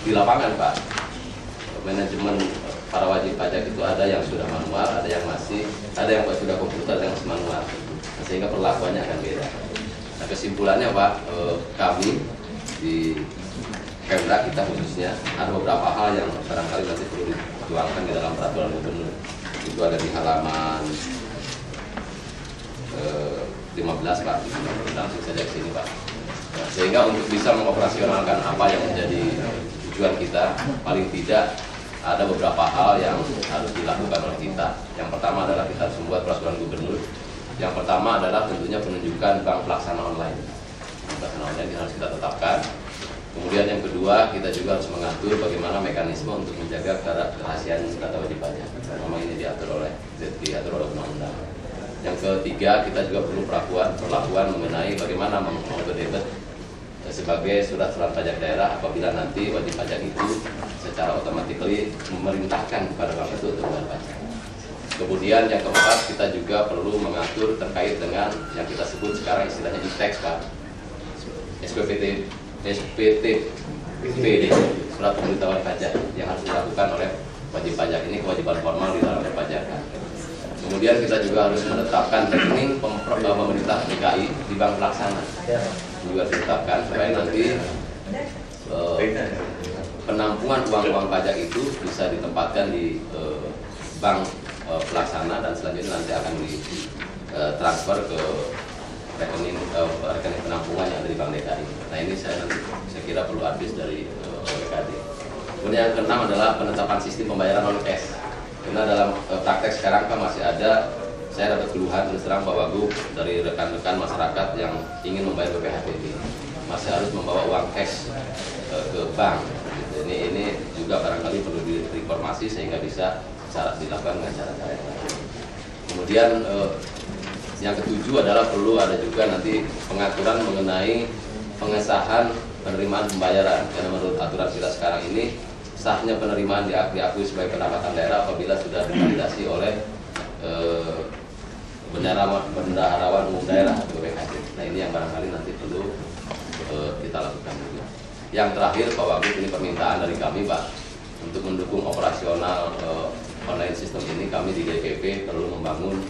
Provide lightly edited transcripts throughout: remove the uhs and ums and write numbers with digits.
Di lapangan, Pak, manajemen para wajib pajak itu ada yang sudah manual, ada yang yang sudah komputer, yang masih manual, sehingga perlakuannya akan beda. Nah, kesimpulannya, Pak, kami di Pemda kita khususnya ada beberapa hal yang barangkali nanti perlu dituangkan di dalam peraturan gubernur. Itu ada di halaman 15, Pak. Langsung saja ke sini, Pak. Nah, sehingga untuk bisa mengoperasionalkan apa yang menjadi tujuan kita, paling tidak ada beberapa hal yang harus dilakukan oleh kita. Yang pertama adalah kita harus membuat peraturan gubernur. Yang pertama adalah tentunya penunjukan bank pelaksana online. Pelaksana online harus kita tetapkan. Kemudian yang kedua, kita juga harus mengatur bagaimana mekanisme untuk menjaga kerahasiaan data wajib pajak. Memang ini diatur oleh undang-undang. Yang ketiga, kita juga perlu perlakuan mengenai bagaimana mengatur debit sebagai surat-surat pajak daerah apabila nanti wajib pajak itu secara otomatis memerintahkan kepada bank itu untuk membayar pajak. Kemudian yang keempat, kita juga perlu mengatur terkait dengan yang kita sebut sekarang istilahnya e-tax, Pak. SPTPD, surat pemberitahuan pajak yang harus dilakukan oleh wajib pajak. Ini kewajiban formal di dalam perpajakan. Kemudian kita juga harus menetapkan rekening pemerintah DKI di bank pelaksana, juga ditetapkan supaya nanti penampungan uang-uang pajak itu bisa ditempatkan di bank pelaksana dan selanjutnya nanti akan ditransfer ke rekening penampungan yang ada di Bank DKI. Nah, ini saya kira perlu advis dari BKD. Kemudian yang keenam adalah penetapan sistem pembayaran non cash. Karena dalam praktek sekarang kan masih ada, saya dapat keluhan terus terang Pak Wagub dari rekan-rekan masyarakat yang ingin membayar BPHTB masih harus membawa uang cash ke bank. Ini juga barangkali perlu direformasi sehingga bisa dilakukan dengan cara-cara yang lain. Kemudian yang ketujuh adalah perlu ada juga nanti pengaturan mengenai pengesahan penerimaan pembayaran, karena menurut aturan kita sekarang ini sahnya penerimaan diakui sebagai pendapatan daerah apabila sudah divalidasi oleh bendaharawan umum daerah atau BPKD. Nah, ini yang barangkali nanti perlu kita lakukan juga. Yang terakhir, Pak Wagub, ini permintaan dari kami, Pak, untuk mendukung operasional online sistem ini, kami di DPP perlu membangun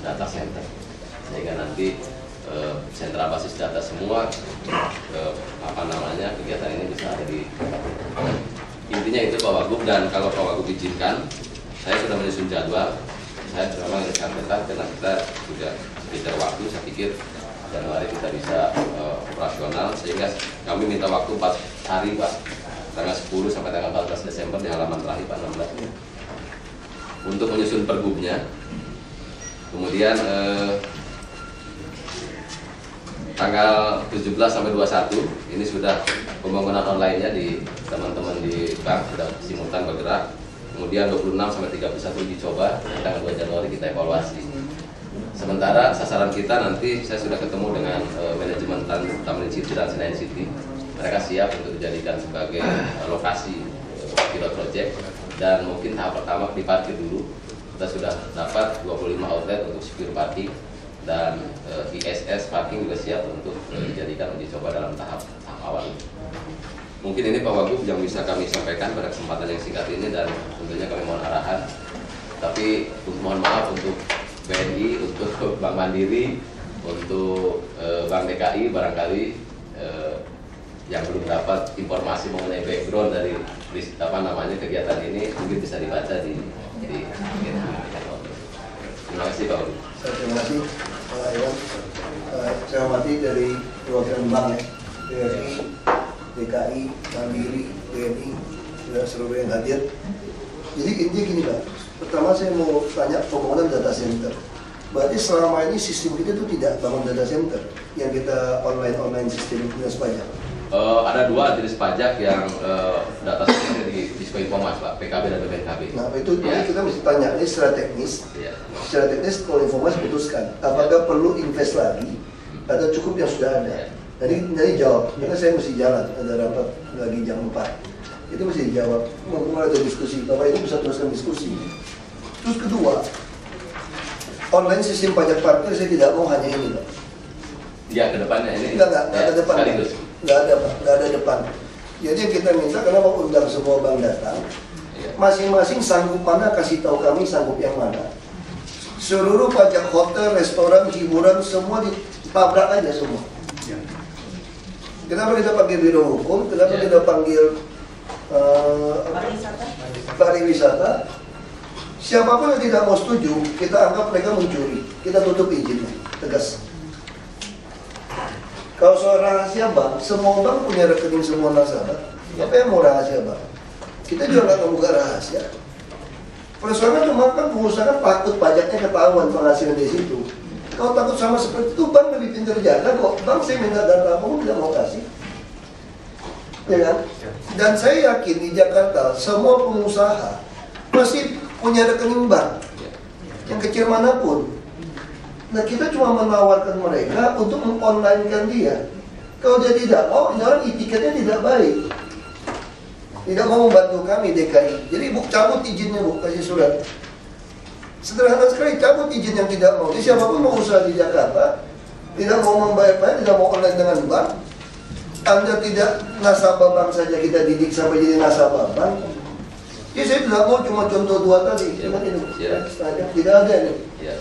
data center sehingga nanti sentra basis data semua kegiatan ini bisa ada di intinya itu Pak Wagub. Dan kalau Pak Wagub izinkan, saya sudah menyusun jadwal. Saya memang ini sangat ketat karena kita sudah bicara waktu. Saya pikir Januari kita bisa operasional, sehingga kami minta waktu 4 hari, Pak, tanggal 10 sampai tanggal 14 Desember di halaman terakhir, Pak, 16 untuk menyusun pergubnya. Kemudian tanggal 17 sampai 21 ini sudah pembangunan online-nya di teman-teman di bank sudah simultan bergerak. Kemudian 26 sampai 31 dicoba, tanggal 2 Januari kita evaluasi. Sementara sasaran kita nanti saya sudah ketemu dengan manajemen Tamrin City dan Senayan City. Mereka siap untuk dijadikan sebagai lokasi pilot project, dan mungkin tahap pertama di parkir dulu. Kita sudah dapat 25 outlet untuk secure parking, dan ISS parking juga siap untuk dijadikan uji coba dalam tahap awal. Mungkin ini Pak Wagub yang bisa kami sampaikan pada kesempatan yang singkat ini, dan tentunya kami mohon arahan. Tapi mohon maaf untuk BNI, untuk Bank Mandiri, untuk Bank DKI barangkali yang belum dapat informasi mengenai background dari kegiatan ini, mungkin bisa dibaca di terima kasih Pak Wagub. Terima kasih Pak Iwan. Saya hormati dari perwakilan bank ya, BRI, DKI, Mandiri, BNI, dan seluruh yang hadir. Jadi intinya gini Pak, pertama saya mau tanya pembangunan data center. Berarti selama ini sistem kita itu tidak bangun data center, yang kita online sistem dinas pajak. Ada 2 jenis pajak yang data center di Disko Informas, Pak, PKB dan BPKB. Nah itu ya. Kita mesti tanya, ini secara teknis, ya. Secara teknis kalau Informas putuskan, apakah perlu invest lagi atau cukup yang sudah ada? Ya. Jadi jawab, karena saya mesti jalan, ada rapat lagi jam 4. Itu mesti dijawab. Mumpung ada diskusi, Bapak Ibu bisa teruskan diskusi. Terus kedua, online sistem pajak parkir saya tidak mau hanya ini, Pak. Ya, ke depannya ini. Enggak ada depan. Sekaligus. Enggak ada, Pak. Enggak ada depan. Jadi yang kita minta, kenapa undang semua bank datang, masing-masing sanggup mana, kasih tahu kami sanggup yang mana. Seluruh pajak hotel, restoran, hiburan, semua ditabrak aja semua. Kenapa kita panggil biro hukum? Kenapa kita panggil pariwisata? Siapapun yang tidak mau setuju, kita anggap mereka mencuri. Kita tutup izinnya, tegas. Kalau soal rahasia bank, semua bank punya rekening semua nasabah. Apa yang mau rahasia bank? Kita juga nggak membuka rahasia. Persoalannya cuma kan pengusaha takut pajaknya ketahuan penghasilan di situ. Kalau takut sama seperti itu, bank lebih pintar jaga kok. Bank saya minta data apa pun tidak mau kasih. Ya kan? Dan saya yakin di Jakarta semua pengusaha masih punya rekening bank yang kecil manapun. Nah kita cuma menawarkan mereka untuk meng-online-kan dia. Kalau dia tidak mau, orang etiketnya tidak baik. Tidak mau membantu kami DKI. Jadi Bu, cabut izinnya Bu, kasih surat. Sederhana sekali, cabut izin yang tidak mau. Jadi siapapun mau usaha di Jakarta, tidak mau membayar pajak, tidak mau online dengan bank, Anda tidak nasabah bank saja kita didik sampai jadi nasabah bank. Jadi saya tidak mau cuma contoh dua tadi, tidak ada nih.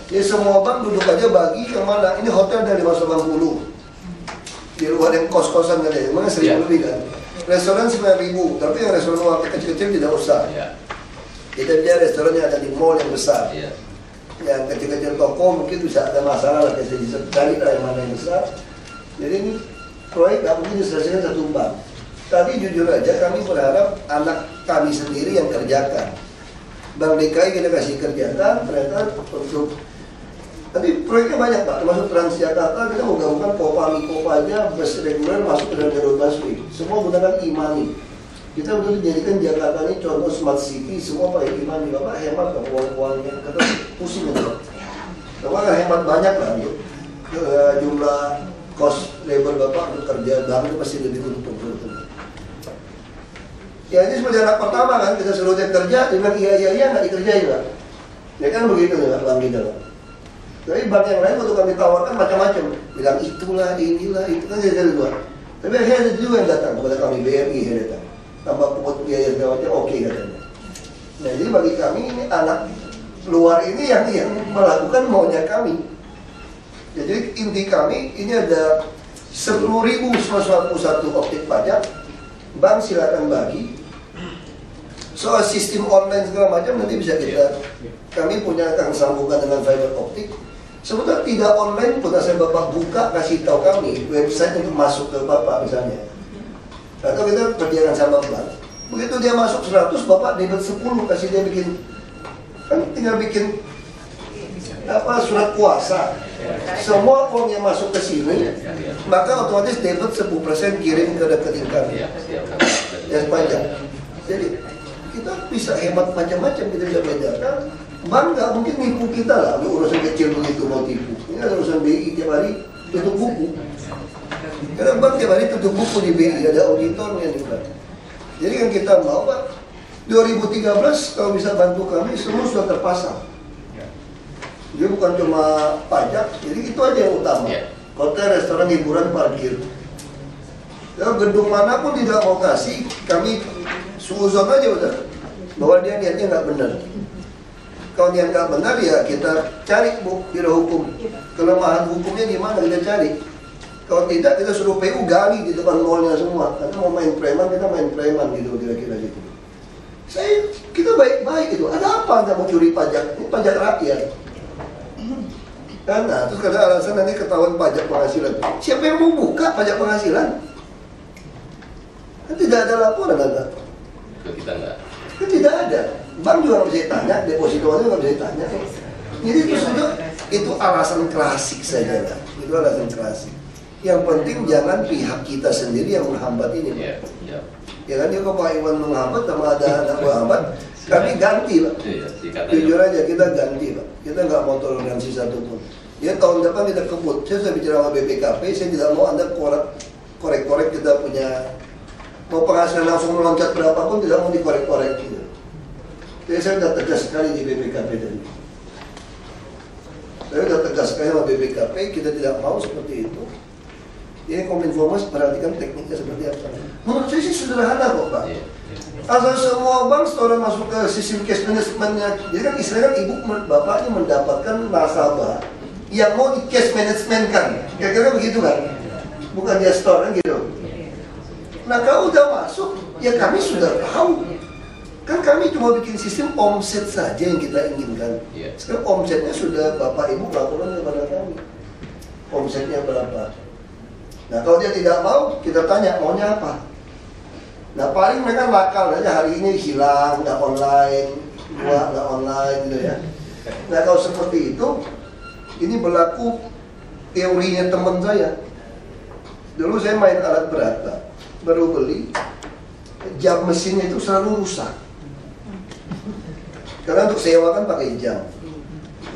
Jadi semua bank duduk aja bagi yang mana, ini hotel dari 580. Di luar yang kos-kosan kan ya, mana 1.000 lebih kan. Restoran 9.000, tapi yang restoran waktu kecil-kecil tidak usah. Kita biar restoran yang ada di mall yang besar. Yang kecil-kecil toko mungkin bisa ada masalah lah, saya cari lah yang mana yang besar. Jadi ini proyek nggak mungkin diselesaikan satu bank. Tadi jujur aja kami berharap anak kami sendiri yang kerjakan. Bank DKI kita kasih kerjakan, ternyata untuk tapi proyeknya banyak Pak, termasuk Transjakarta kita mau gabungkan Kopa aja, bus reguler masuk ke dalam jalur busway. Semua gunakan e-money. Kita udah dijadikan Jakarta ini contoh smart city, semua pakai e-money. Bapak hemat kan uang-uangnya, kata pusing aja. Bapak hemat banyak lah ya. Jumlah cost labor Bapak untuk kerja bank itu pasti lebih untung. Ya ini sebagai anak pertama kan, kita suruh dia kerja, dia bilang iya nggak dikerjain lah. Ya kan begitu ya Bang Gita. Tapi bank yang lain waktu kami tawarkan macam-macam, bilang itulah, inilah, itu kan jadi dua. Tapi akhirnya ada juga yang datang kepada kami BRI yang datang, tambah pungut biaya segala oke katanya. Nah jadi bagi kami ini anak luar ini yang melakukan maunya kami. Jadi inti kami ini ada 10.000 191 objek pajak, bank silakan bagi. Soal sistem online segala macam nanti bisa kita, kami punya akan sambungan dengan fiber optik. Sebetulnya tidak online pun saya Bapak buka kasih tahu kami website untuk masuk ke Bapak misalnya. Atau kita kerjakan sama bank. Begitu dia masuk 100 Bapak debit 10 kasih dia bikin, kan tinggal bikin surat kuasa. Semua uang yang masuk ke sini maka otomatis debit 10% kirim ke rekening kami. Yang pajak. Jadi kita bisa hemat macam-macam, kita bisa bedakan. Bank nggak mungkin nipu kita lah, urusan kecil begitu mau tipu. Ini ada urusan BI tiap hari tutup buku. Karena bank tiap hari tutup buku di BI, ada auditornya nih Pak. Jadi yang kita mau Pak, 2013 kalau bisa bantu kami semua sudah terpasang. Jadi bukan cuma pajak, jadi itu aja yang utama. Hotel, restoran, hiburan, parkir. Ya, gedung manapun tidak mau kasih, kami suuzon aja udah bahwa dia niatnya nggak benar. Kalau niat nggak benar ya kita cari Bu, biro hukum. Kelemahan hukumnya di mana kita cari. Kalau tidak kita suruh PU gali di depan mallnya semua. Karena mau main preman kita main preman gitu kira-kira gitu. Kita baik-baik itu. Ada apa Anda mau curi pajak? Ini pajak rakyat. Karena terus ada alasan nanti ketahuan pajak penghasilan. Siapa yang mau buka pajak penghasilan? Kan tidak ada laporan ada. Kita enggak. Kan tidak ada. Bank juga nggak bisa ditanya, depositonya nggak bisa ditanya. Jadi itu alasan klasik saja kan. Itu alasan klasik. Yang penting jangan pihak kita sendiri yang menghambat ini. Ya kan, kalau Pak Iwan menghambat sama ada anak menghambat, kami ganti Pak. Jujur aja kita ganti Pak. Kita nggak mau toleransi satupun. Ya tahun depan kita kebut. Saya sudah bicara sama BPKP, saya tidak mau Anda korek-korek kita punya mau penghasilan langsung melonjak berapapun tidak mau dikorek-korek gitu. Jadi saya sudah tegas sekali di BPKP tadi. Saya sudah tegas sekali sama BPKP, kita tidak mau seperti itu. Ini Kominfo Mas perhatikan tekniknya seperti apa. Menurut saya sih sederhana kok Pak. Asal semua bank setelah masuk ke sistem cash managementnya, jadi kan istilahnya kan ibu bapaknya mendapatkan nasabah yang mau di cash management kan, kira-kira begitu kan? Bukan dia store kan gitu. Nah kalau udah masuk, ya kami sudah tahu. Kan kami cuma bikin sistem omset saja yang kita inginkan. Sekarang omsetnya sudah bapak ibu laporan kepada kami. Omsetnya berapa? Nah kalau dia tidak mau, kita tanya maunya apa? Nah paling mereka nakal aja, hari ini hilang, nggak online, nggak online gitu ya. Nah kalau seperti itu, ini berlaku teorinya teman saya. Dulu saya main alat berat, Pak. Baru beli, jam mesinnya itu selalu rusak. Karena untuk sewa kan pakai jam.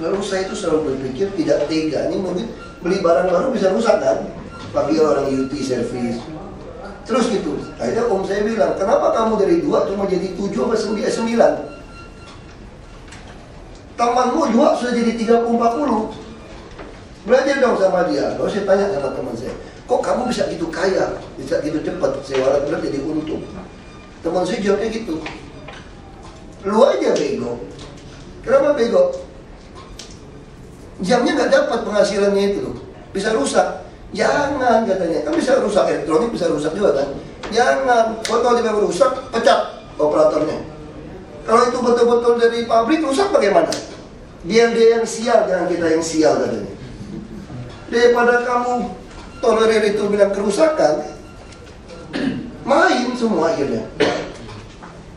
Lalu saya itu selalu berpikir tidak tega, ini mungkin beli barang baru bisa rusak kan? Panggil orang UT service. Terus gitu. Akhirnya om saya bilang, kenapa kamu dari 2 cuma jadi 7 atau 9? Temanmu juga sudah jadi 30-40. Belajar dong sama dia. Lalu saya tanya sama teman saya, kok kamu bisa gitu kaya, bisa gitu cepat, sewa berat jadi untung. Teman saya jawabnya gitu, lu aja bego. Kenapa bego? Jamnya nggak dapat penghasilannya itu loh, bisa rusak. Jangan katanya, kan bisa rusak elektronik, bisa rusak juga kan. Jangan, kalau dia rusak, pecat operatornya. Kalau itu betul-betul dari pabrik rusak bagaimana? Biar dia yang sial, jangan kita yang sial katanya. Daripada kamu tolerir itu bilang kerusakan, main semua akhirnya.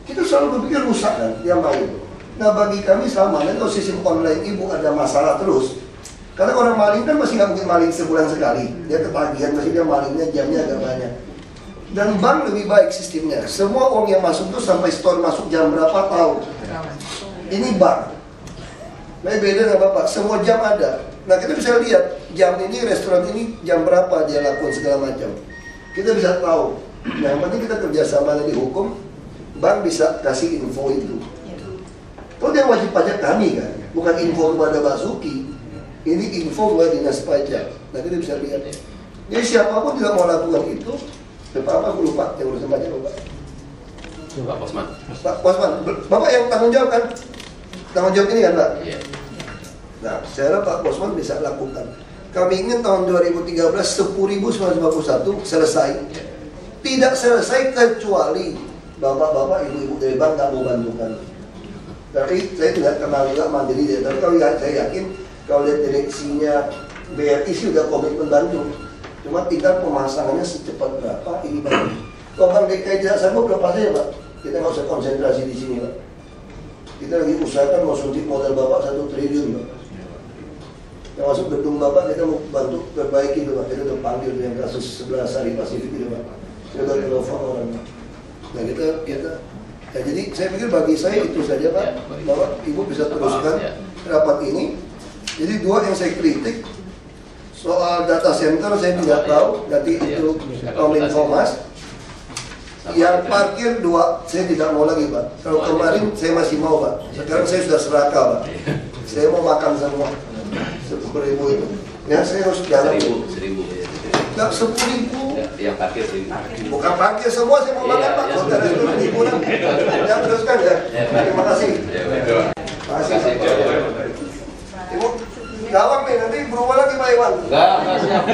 Kita selalu berpikir rusak kan, dia main. Nah bagi kami sama, kalau sistem online ibu ada masalah terus. Karena orang maling kan masih nggak mungkin maling sebulan sekali. Dia ketagihan, masih dia malingnya jamnya agak banyak. Dan bank lebih baik sistemnya. Semua uang yang masuk tuh sampai store masuk jam berapa tahu. Ini bank. Nah beda dengan Bapak, semua jam ada. Nah kita bisa lihat jam ini, restoran ini jam berapa dia lakukan segala macam. Kita bisa tahu. Nah yang penting kita kerjasama di hukum, bank bisa kasih info itu. Kalau dia wajib pajak kami kan, bukan info kepada Basuki. Ini info kepada dinas pajak. Nah kita bisa lihat. Jadi siapapun tidak mau lakukan itu, Bapak aku lupa yang urusan pajak Bapak. Pak Posman. Pak Posman, Bapak yang tanggung jawab kan? Tanggung jawab ini kan Pak? Iya. Nah, saya harap Pak Posman bisa lakukan. Kami ingin tahun 2013 10.951 selesai. Tidak selesai kecuali bapak-bapak, ibu-ibu dari bank tak mau bantukan. Tapi saya tidak kenal juga Mandiri dia. Tapi kalau saya yakin kalau lihat direksinya BRI sih udah komitmen bantu. Cuma tinggal pemasangannya secepat berapa ini Pak. Kalau Bank DKI tidak sanggup lepas saja Pak. Kita nggak usah konsentrasi di sini Pak. Kita lagi usahakan mau suntik modal Bapak 1 triliun Pak. Yang masuk gedung Bapak kita mau bantu perbaiki itu Pak. Kita udah panggil yang kasus sebelah Sari Pasifik itu Pak. Kita udah telepon orang. Nah kita ya, jadi saya pikir bagi saya itu saja Pak. Bahwa Ibu bisa teruskan rapat ini. Jadi 2 yang saya kritik soal data center saya tidak tahu. Nanti itu Kominfo Mas. Yang parkir 2 saya tidak mau lagi Pak. Kalau kemarin saya masih mau Pak. Sekarang saya sudah serakah Pak. Saya mau makan semua 10.000 itu. Ya saya harus jalan. 1.000. Enggak 10.000. Yang parkir 1.000. Bukan parkir semua saya mau makan Pak. Kalau ada 10.000 ya teruskan ya. Terima kasih. Terima kasih Pak. Ibu, gawang nih nanti berubah lagi Pak Iwan. Enggak siap.